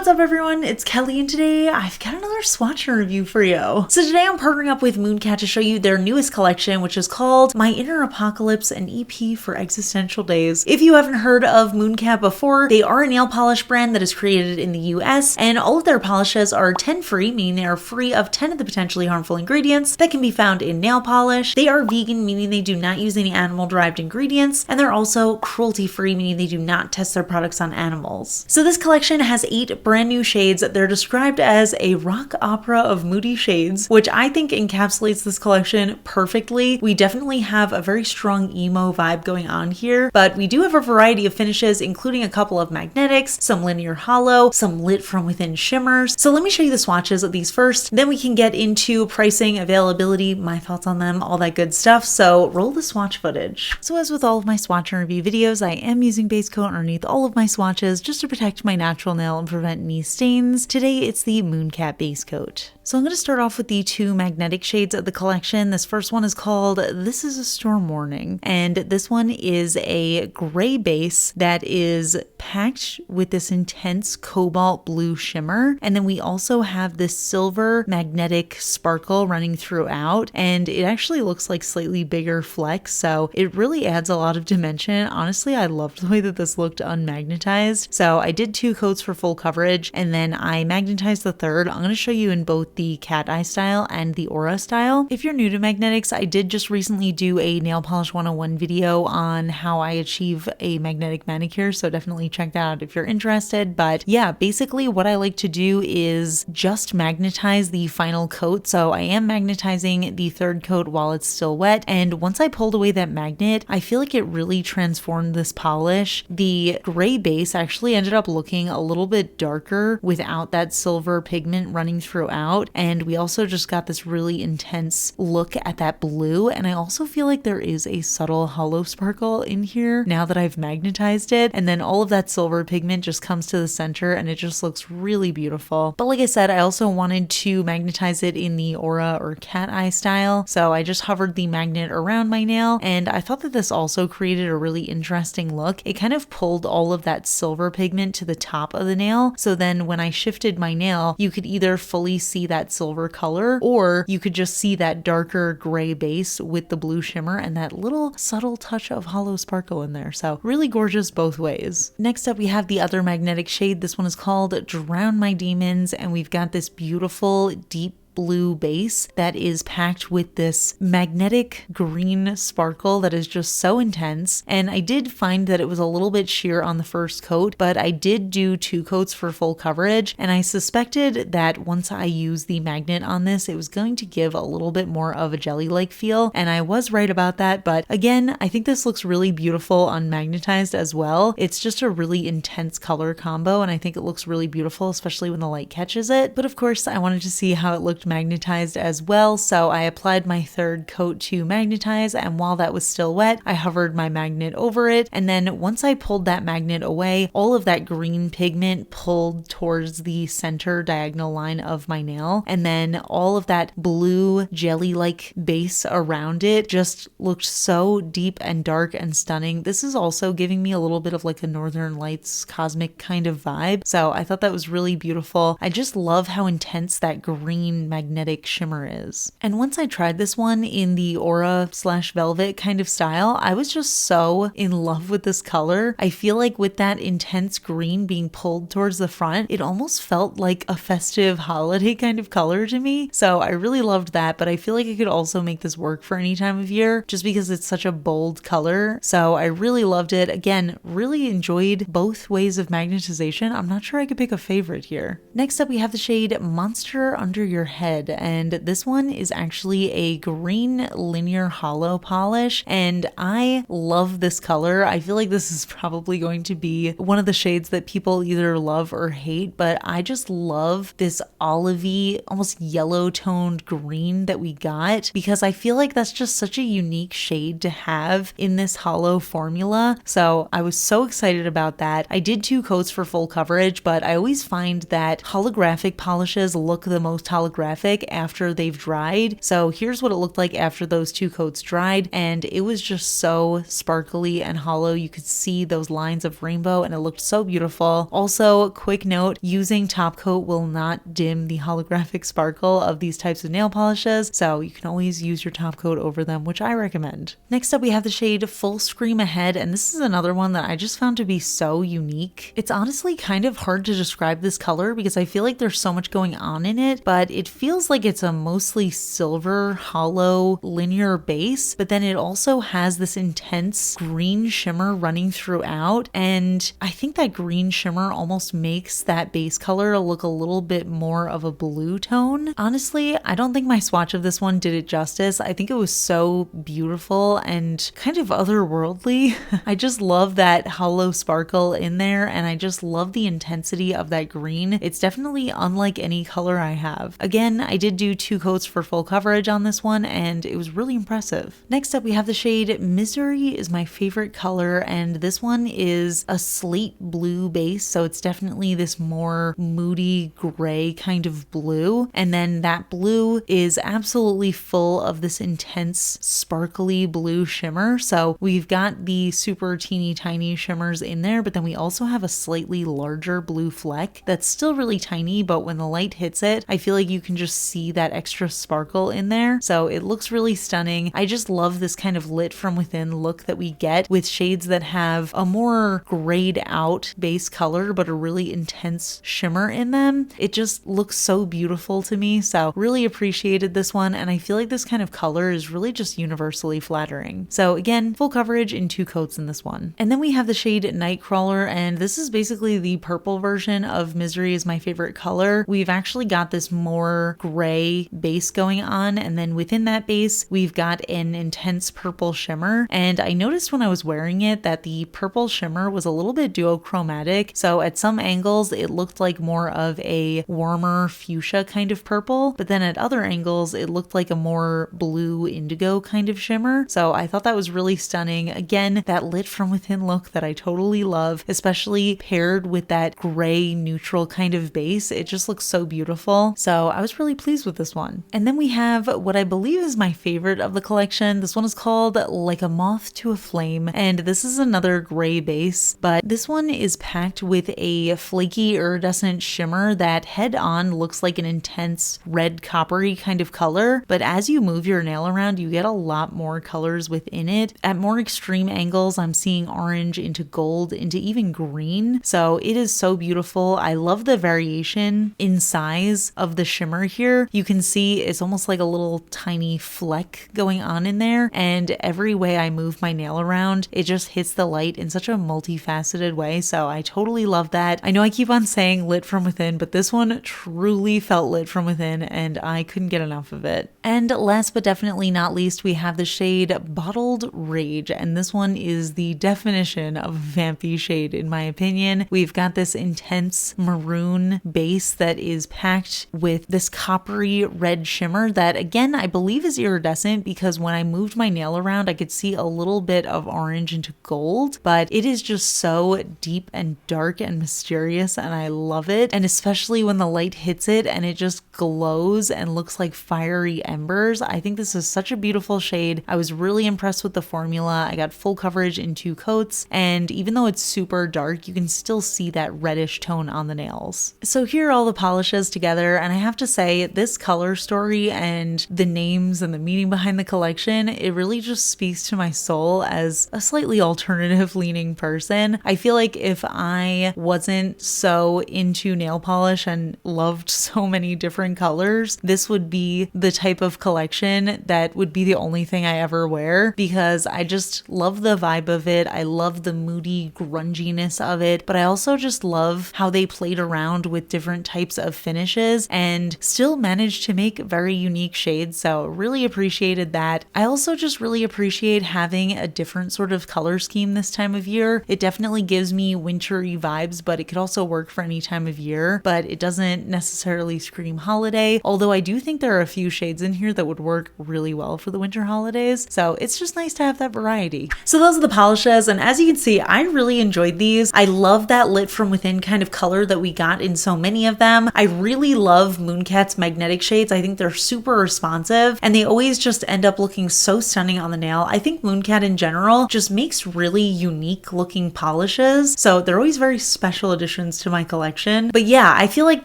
What's up everyone, it's Kelly and today I've got another swatch review for you. So today I'm partnering up with Mooncat to show you their newest collection, which is called My Inner Apocalypse, an EP for Existential Days. If you haven't heard of Mooncat before, they are a nail polish brand that is created in the US, and all of their polishes are 10 free, meaning they are free of 10 of the potentially harmful ingredients that can be found in nail polish. They are vegan, meaning they do not use any animal-derived ingredients, and they're also cruelty-free, meaning they do not test their products on animals. So this collection has 8 brand new shades. They're described as a rock opera of moody shades, which I think encapsulates this collection perfectly. We definitely have a very strong emo vibe going on here, but we do have a variety of finishes, including a couple of magnetics, some linear hollow, some lit from within shimmers. So let me show you the swatches of these first, then we can get into pricing, availability, my thoughts on them, all that good stuff. So roll the swatch footage. So as with all of my swatch and review videos, I am using base coat underneath all of my swatches just to protect my natural nail and prevent any stains. Today it's the Mooncat base coat. So I'm going to start off with the 2 magnetic shades of the collection. This first one is called This is a Storm Warning, and this one is a gray base that is packed with this intense cobalt blue shimmer, and then we also have this silver magnetic sparkle running throughout, and it actually looks like slightly bigger flecks, so it really adds a lot of dimension. Honestly, I loved the way that this looked unmagnetized. So I did 2 coats for full coverage, and then I magnetized the third. I'm going to show you in both the cat eye style and the aura style. If you're new to magnetics, I did just recently do a nail polish 101 video on how I achieve a magnetic manicure, so definitely check that out if you're interested. But yeah, basically what I like to do is just magnetize the final coat. So I am magnetizing the third coat while it's still wet, and once I pulled away that magnet, I feel like it really transformed this polish. The gray base actually ended up looking a little bit darker without that silver pigment running throughout, and we also just got this really intense look at that blue, and I also feel like there is a subtle holo sparkle in here now that I've magnetized it, and then all of that silver pigment just comes to the center and it just looks really beautiful. But like I said, I also wanted to magnetize it in the aura or cat eye style, so I just hovered the magnet around my nail, and I thought that this also created a really interesting look. It kind of pulled all of that silver pigment to the top of the nail, so then when I shifted my nail, you could either fully see that silver color, or you could just see that darker gray base with the blue shimmer and that little subtle touch of holo sparkle in there. So really gorgeous both ways. Next up, we have the other magnetic shade. This one is called Drown My Demons, and we've got this beautiful deep blue base that is packed with this magnetic green sparkle that is just so intense. And I did find that it was a little bit sheer on the first coat, but I did do 2 coats for full coverage, and I suspected that once I used the magnet on this, it was going to give a little bit more of a jelly-like feel, and I was right about that. But again, I think this looks really beautiful unmagnetized as well. It's just a really intense color combo, and I think it looks really beautiful, especially when the light catches it. But of course, I wanted to see how it looked magnetized as well, so I applied my third coat to magnetize, and while that was still wet, I hovered my magnet over it, and then once I pulled that magnet away, all of that green pigment pulled towards the center diagonal line of my nail, and then all of that blue jelly-like base around it just looked so deep and dark and stunning. This is also giving me a little bit of like a Northern Lights cosmic kind of vibe, so I thought that was really beautiful. I just love how intense that green magnetic shimmer is. And once I tried this one in the aura/velvet kind of style, I was just so in love with this color. I feel like with that intense green being pulled towards the front, it almost felt like a festive holiday kind of color to me. So I really loved that, but I feel like I could also make this work for any time of year just because it's such a bold color. So I really loved it. Again, really enjoyed both ways of magnetization. I'm not sure I could pick a favorite here. Next up, we have the shade Monster Under Your Head, and this one is actually a green linear hollow polish, and I love this color. I feel like this is probably going to be one of the shades that people either love or hate, but I just love this olivey, almost yellow toned green that we got, because I feel like that's just such a unique shade to have in this hollow formula. So I was so excited about that. I did 2 coats for full coverage, but I always find that holographic polishes look the most holographic holographic after they've dried. So here's what it looked like after those 2 coats dried, and it was just so sparkly and hollow. You could see those lines of rainbow and it looked so beautiful. Also, quick note, using top coat will not dim the holographic sparkle of these types of nail polishes, so you can always use your top coat over them, which I recommend. Next up, we have the shade Full Scream Ahead, and this is another one that I just found to be so unique. It's honestly kind of hard to describe this color because I feel like there's so much going on in it, but it feels like it's a mostly silver, hollow, linear base, but then it also has this intense green shimmer running throughout, and I think that green shimmer almost makes that base color look a little bit more of a blue tone. Honestly, I don't think my swatch of this one did it justice. I think it was so beautiful and kind of otherworldly. I just love that hollow sparkle in there, and I just love the intensity of that green. It's definitely unlike any color I have. Again, I did do 2 coats for full coverage on this one, and it was really impressive. Next up, we have the shade Misery is my favorite color, and this one is a slate blue base, so it's definitely this more moody gray kind of blue, and then that blue is absolutely full of this intense sparkly blue shimmer. So we've got the super teeny tiny shimmers in there, but then we also have a slightly larger blue fleck that's still really tiny, but when the light hits it, I feel like you can just see that extra sparkle in there. So it looks really stunning. I just love this kind of lit from within look that we get with shades that have a more grayed out base color but a really intense shimmer in them. It just looks so beautiful to me, so really appreciated this one, and I feel like this kind of color is really just universally flattering. So again, full coverage in 2 coats in this one. And then we have the shade Nightcrawler, and this is basically the purple version of Misery is my favorite color. We've actually got this more gray base going on, and then within that base we've got an intense purple shimmer, and I noticed when I was wearing it that the purple shimmer was a little bit duochromatic, so at some angles it looked like more of a warmer fuchsia kind of purple, but then at other angles it looked like a more blue indigo kind of shimmer. So I thought that was really stunning. Again, that lit from within look that I totally love, especially paired with that gray neutral kind of base. It just looks so beautiful. So I was really pleased with this one. And then we have what I believe is my favorite of the collection. This one is called Like a Moth to a Flame, and this is another gray base, but this one is packed with a flaky iridescent shimmer that head on looks like an intense red coppery kind of color, but as you move your nail around you get a lot more colors within it. At more extreme angles I'm seeing orange into gold into even green, so it is so beautiful. I love the variation in size of the shimmer here. You can see it's almost like a little tiny fleck going on in there, and every way I move my nail around it just hits the light in such a multifaceted way, so I totally love that. I know I keep on saying lit from within, but this one truly felt lit from within and I couldn't get enough of it. And last but definitely not least, we have the shade Bottled Rage, and this one is the definition of a vampy shade in my opinion. We've got this intense maroon base that is packed with this coppery red shimmer that again I believe is iridescent, because when I moved my nail around I could see a little bit of orange into gold, but it is just so deep and dark and mysterious and I love it. And especially when the light hits it and it just glows and looks like fiery embers. I think this is such a beautiful shade. I was really impressed with the formula. I got full coverage in 2 coats, and even though it's super dark you can still see that reddish tone on the nails. So here are all the polishes together, and I have to say this color story and the names and the meaning behind the collection, it really just speaks to my soul as a slightly alternative leaning person. I feel like if I wasn't so into nail polish and loved so many different colors, this would be the type of collection that would be the only thing I ever wear, because I just love the vibe of it. I love the moody grunginess of it, but I also just love how they played around with different types of finishes and still managed to make very unique shades, so really appreciated that. I also just really appreciate having a different sort of color scheme this time of year. It definitely gives me wintry vibes, but it could also work for any time of year, but it doesn't necessarily scream holiday, although I do think there are a few shades in here that would work really well for the winter holidays, so it's just nice to have that variety. So those are the polishes, and as you can see I really enjoyed these. I love that lit from within kind of color that we got in so many of them. I really love Mooncat Mooncat's magnetic shades. I think they're super responsive and they always just end up looking so stunning on the nail. I think Mooncat in general just makes really unique looking polishes, so they're always very special additions to my collection. But yeah, I feel like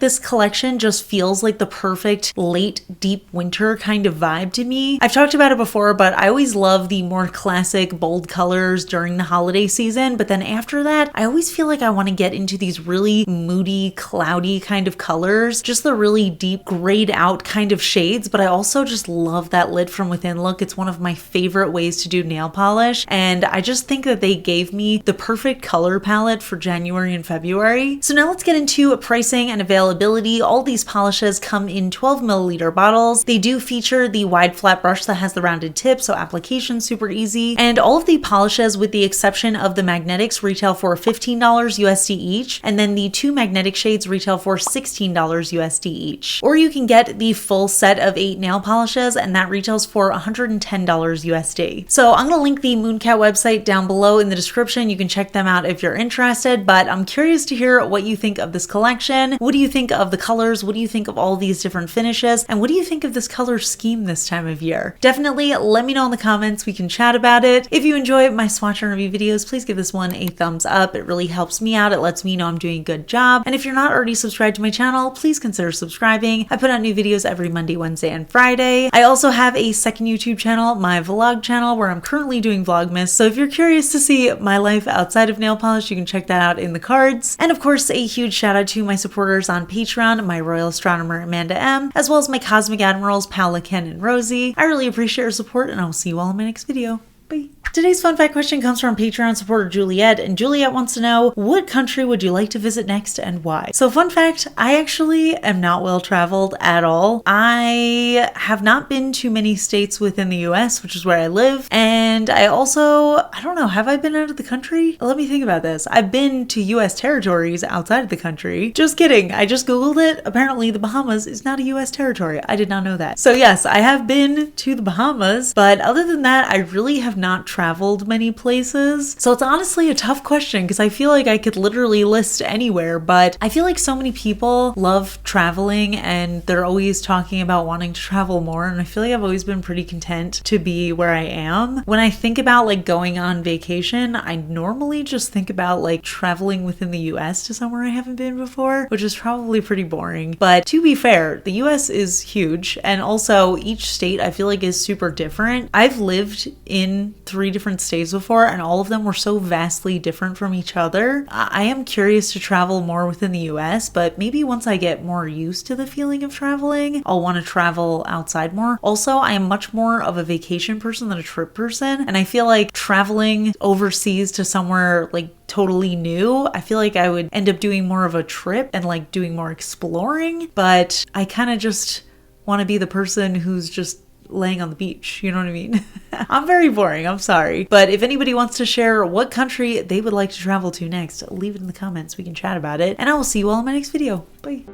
this collection just feels like the perfect late deep winter kind of vibe to me. I've talked about it before, but I always love the more classic bold colors during the holiday season, but then after that I always feel like I want to get into these really moody, cloudy kind of colors, just the really deep grayed out kind of shades. But I also just love that lit from within look. It's one of my favorite ways to do nail polish, and I just think that they gave me the perfect color palette for January and February. So now let's get into pricing and availability. All these polishes come in 12 milliliter bottles. They do feature the wide flat brush that has the rounded tip, so application super easy. And all of the polishes, with the exception of the magnetics, retail for $15 USD each, and then the 2 magnetic shades retail for $16 USD each. Or you can get the full set of 8 nail polishes, and that retails for $110 USD. So I'm gonna link the Mooncat website down below in the description. You can check them out if you're interested, but I'm curious to hear what you think of this collection. What do you think of the colors? What do you think of all these different finishes? And what do you think of this color scheme this time of year? Definitely let me know in the comments. We can chat about it. If you enjoy my swatch and review videos, please give this one a thumbs up. It really helps me out. It lets me know I'm doing a good job. And if you're not already subscribed to my channel, please consider subscribing. I put out new videos every Monday, Wednesday, and Friday. I also have a second YouTube channel, my vlog channel, where I'm currently doing Vlogmas. So if you're curious to see my life outside of nail polish, you can check that out in the cards. And of course, a huge shout out to my supporters on Patreon, my Royal Astronomer Amanda M, as well as my Cosmic Admirals Paola, Ken, and Rosie. I really appreciate your support, and I will see you all in my next video. Bye. Today's fun fact question comes from Patreon supporter Juliet, and Juliet wants to know, what country would you like to visit next and why? So fun fact, I actually am not well traveled at all. I have not been to many states within the US, which is where I live, and I don't know, have I been out of the country? Let me think about this. I've been to US territories outside of the country. Just kidding, I just googled it. Apparently the Bahamas is not a US territory. I did not know that. So yes, I have been to the Bahamas, but other than that, I really have not traveled many places. So it's honestly a tough question because I feel like I could literally list anywhere, but I feel like so many people love traveling and they're always talking about wanting to travel more, and I feel like I've always been pretty content to be where I am. When I think about like going on vacation, I normally just think about like traveling within the US to somewhere I haven't been before, which is probably pretty boring. But to be fair, the US is huge, and also each state I feel like is super different. I've lived in 3 different states before, and all of them were so vastly different from each other. I am curious to travel more within the US, but maybe once I get more used to the feeling of traveling, I'll want to travel outside more. Also, I am much more of a vacation person than a trip person, and I feel like traveling overseas to somewhere like totally new, I feel like I would end up doing more of a trip and like doing more exploring, but I kind of just want to be the person who's just laying on the beach, you know what I mean? I'm very boring, I'm sorry. But if anybody wants to share what country they would like to travel to next, leave it in the comments. We can chat about it. And I will see you all in my next video. Bye.